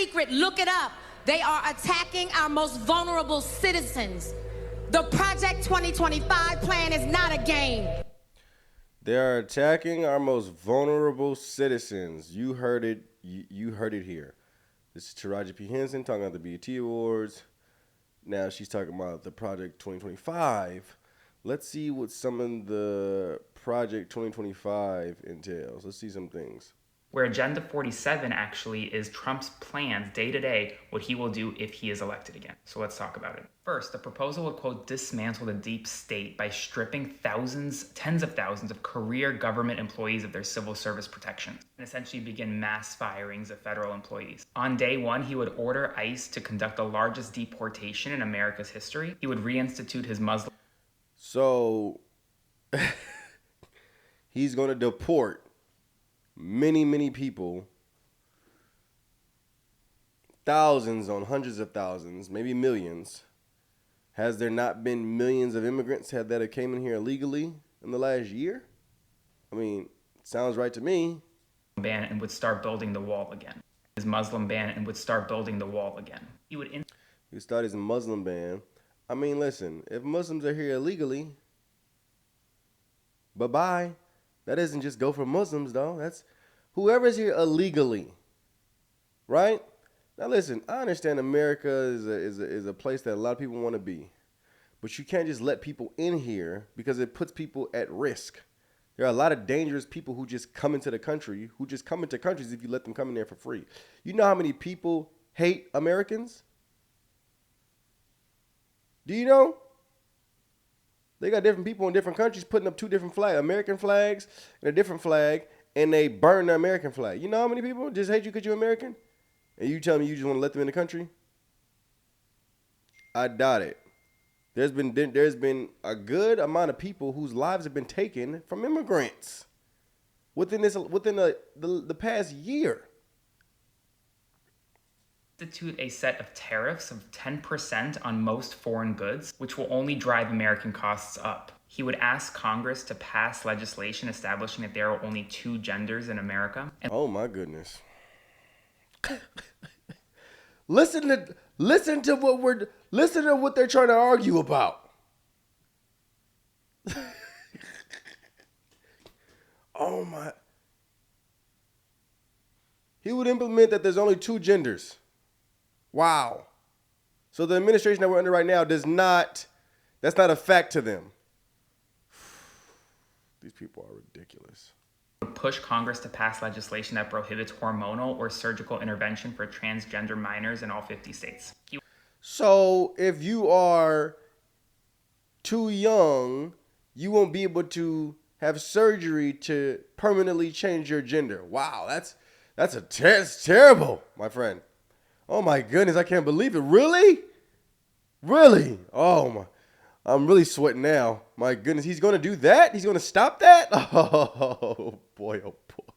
secret. Look it up. They are attacking our most vulnerable citizens. The Project 2025 plan is not a game. They are attacking our most vulnerable citizens. You heard it. You heard it here. This is Taraji P. Henson talking about the BET Awards. Now she's talking about the Project 2025. Let's see what some of the Project 2025 entails. Let's see some things. Where Agenda 47 actually is Trump's plans day to day, what he will do if he is elected again. So let's talk about it. First, the proposal would, quote, dismantle the deep state by stripping tens of thousands of career government employees of their civil service protections and essentially begin mass firings of federal employees. On day one, he would order ICE to conduct the largest deportation in America's history. He would reinstitute his Muslim. So he's going to deport many people, thousands on hundreds of thousands, maybe millions. Has there not been millions of immigrants that have came in here illegally in the last year? I mean, it sounds right to me. Ban and would start building the wall again. His Muslim ban and would start building the wall again. He would start his Muslim ban. I mean, listen, if Muslims are here illegally, bye-bye. That doesn't just go for Muslims, though. That's whoever's here illegally, right? Now, listen, I understand America is a place that a lot of people want to be. But you can't just let people in here because it puts people at risk. There are a lot of dangerous people who just come into the country, who just come into countries if you let them come in there for free. You know how many people hate Americans? Do you know? They got different people in different countries putting up two different flags, American flags and a different flag, and they burn the American flag. You know how many people just hate you because you're American? And you tell me you just want to let them in the country? I doubt it. There's been a good amount of people whose lives have been taken from immigrants within the past year. Institute a set of tariffs of 10% on most foreign goods, which will only drive American costs up. He would ask Congress to pass legislation establishing that there are only two genders in America. Oh my goodness. Listen to what they're trying to argue about. Oh my. He would implement that there's only two genders. Wow. So the administration that we're under right now that's not a fact to them. These people are ridiculous. Push Congress to pass legislation that prohibits hormonal or surgical intervention for transgender minors in all 50 states. So if you are too young, you won't be able to have surgery to permanently change your gender. Wow, that's terrible, my friend. Oh my goodness, I can't believe it. Really? Really? Oh my. I'm really sweating now. My goodness, he's going to do that? He's going to stop that? Oh boy, oh boy.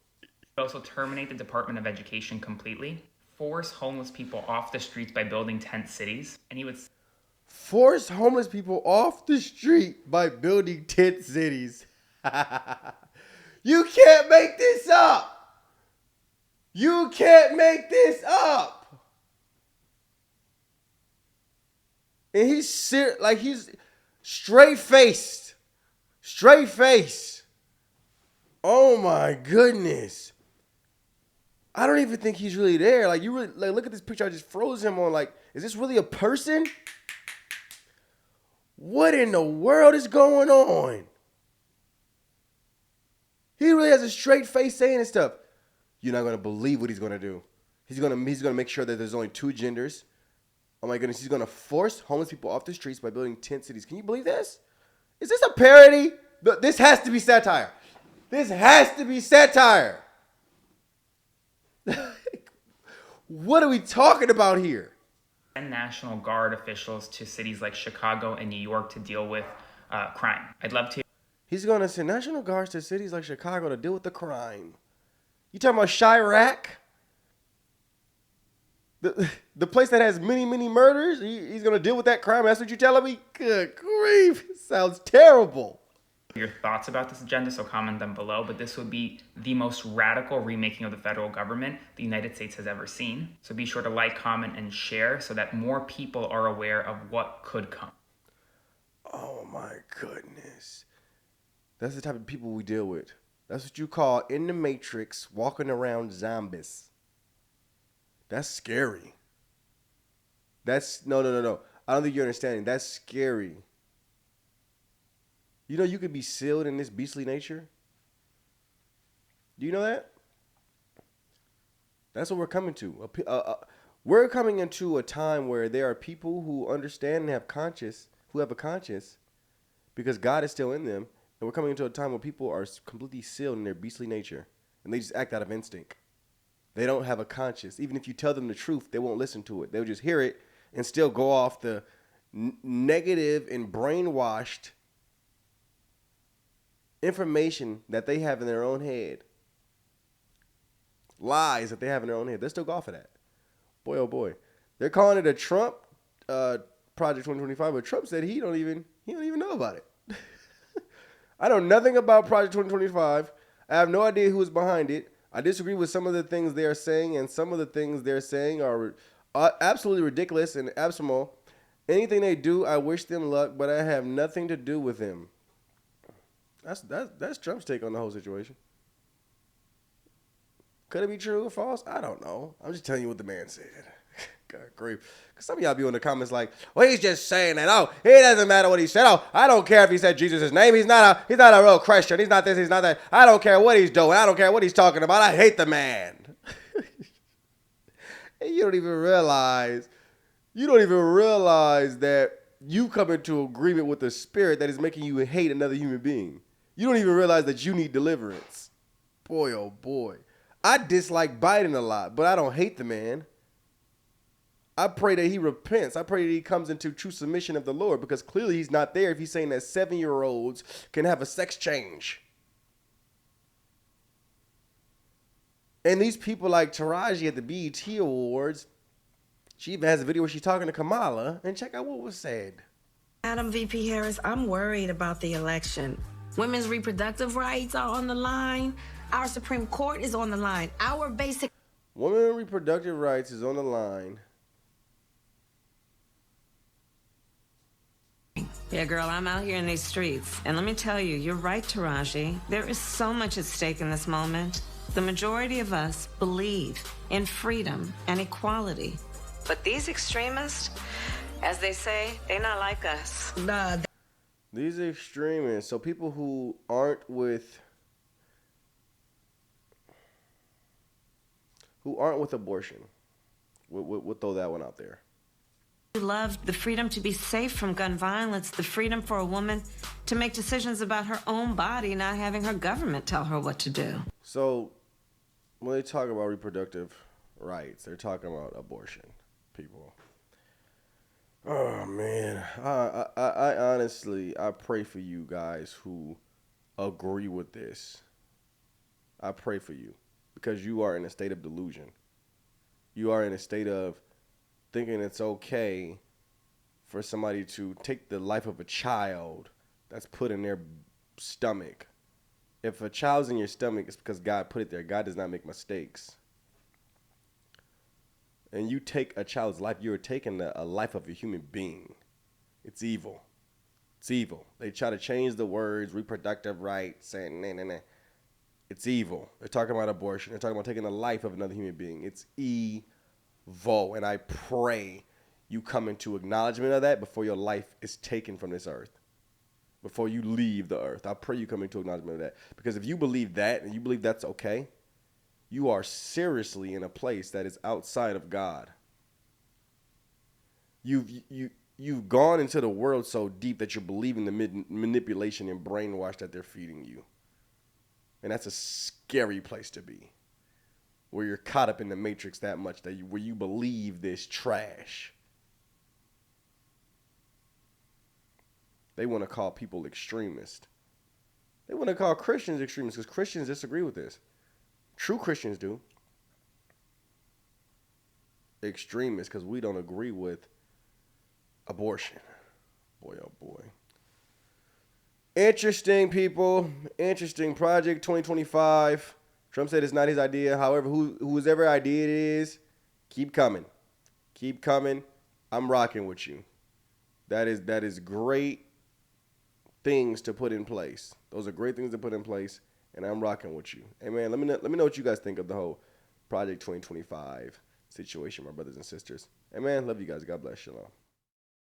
Also terminate the Department of Education completely, force homeless people off the streets by building tent cities, and he would force homeless people off the street by building tent cities. You can't make this up. You can't make this up. And he's straight faced. Oh my goodness. I don't even think he's really there. Like, you really look at this picture I just froze him on. Like, is this really a person? What in the world is going on? He really has a straight face saying this stuff. You're not gonna believe what he's gonna do. He's gonna make sure that there's only two genders. Oh my goodness, he's gonna force homeless people off the streets by building tent cities. Can you believe this? Is this a parody? This has to be satire. This has to be satire. What are we talking about here? Send National Guard officials to cities like Chicago and New York to deal with crime. I'd love to. He's going to send National Guards to cities like Chicago to deal with the crime. You talking about Chirac? The place that has many murders? He's going to deal with that crime? That's what you're telling me? Good grief. It sounds terrible. your thoughts about this agenda, so comment them below. But this would be the most radical remaking of the federal government the United States has ever seen. So be sure to like, comment, and share so that more people are aware of what could come. Oh my goodness. That's the type of people we deal with. That's what you call in the Matrix walking around zombies. That's scary. That's no. I don't think you're understanding. That's scary. You know you could be sealed in this beastly nature? Do you know that? That's what we're coming to. We're coming into a time where there are people who understand and who have a conscience because God is still in them. And we're coming into a time where people are completely sealed in their beastly nature. And they just act out of instinct. They don't have a conscience. Even if you tell them the truth, they won't listen to it. They'll just hear it and still go off the negative and brainwashed information that they have in their own head. Lies that they have in their own head. They'll still go off of that. Boy, oh boy. They're calling it a Trump Project 2025, but Trump said he don't even know about it. I know nothing about Project 2025. I have no idea who is behind it. I disagree with some of the things they are saying, and some of the things they're saying are absolutely ridiculous and abysmal. Anything they do, I wish them luck, but I have nothing to do with them. That's Trump's take on the whole situation. Could it be true or false? I don't know. I'm just telling you what the man said. God grief. Because some of y'all be in the comments like, well, he's just saying that. Oh, it doesn't matter what he said. Oh, I don't care if he said Jesus' name. He's not a real Christian. He's not this, he's not that. I don't care what he's doing. I don't care what he's talking about. I hate the man. And you don't even realize that you come into agreement with the spirit that is making you hate another human being. You don't even realize that you need deliverance. Boy, oh boy. I dislike Biden a lot, but I don't hate the man. I pray that he repents. I pray that he comes into true submission of the Lord, because clearly he's not there if he's saying that 7-year-olds can have a sex change. And these people like Taraji at the BET Awards, she even has a video where she's talking to Kamala, and check out what was said. Madam VP Harris, I'm worried about the election. Women's reproductive rights are on the line. Our Supreme Court is on the line. Our basic... Women's reproductive rights is on the line. Yeah, girl, I'm out here in these streets. And let me tell you, you're right, Taraji. There is so much at stake in this moment. The majority of us believe in freedom and equality. But these extremists, as they say, they're not like us. These extremists, so people who aren't with abortion, we'll throw that one out there. Love the freedom to be safe from gun violence, the freedom for a woman to make decisions about her own body, not having her government tell her what to do. So when they talk about reproductive rights, they're talking about abortion, people. Oh man, I honestly, I pray for you guys who agree with this. I pray for you, because you are in a state of delusion. You are in a state of thinking it's okay for somebody to take the life of a child that's put in their stomach. If a child's in your stomach, it's because God put it there. God does not make mistakes. And you take a child's life, you're taking a life of a human being. It's evil. It's evil. They try to change the words, reproductive rights, and nah. It's evil. They're talking about abortion. They're talking about taking the life of another human being. It's evil. And I pray you come into acknowledgement of that before your life is taken from this earth. Before you leave the earth. I pray you come into acknowledgement of that. Because if you believe that, and you believe that's okay, you are seriously in a place that is outside of God. You've gone into the world so deep that you're believing the manipulation and brainwash that they're feeding you. And that's a scary place to be, where you're caught up in the matrix that much, where you believe this trash. They want to call people extremists. They want to call Christians extremists because Christians disagree with this. True Christians do. Extremists because we don't agree with abortion. Boy, oh boy. Interesting, people. Interesting project 2025. Trump said it's not his idea. However, whoever idea it is, keep coming. Keep coming. I'm rocking with you. That is great things to put in place. Those are great things to put in place, and I'm rocking with you. Hey man, let me know what you guys think of the whole Project 2025 situation, my brothers and sisters. Hey man, love you guys. God bless. Shalom.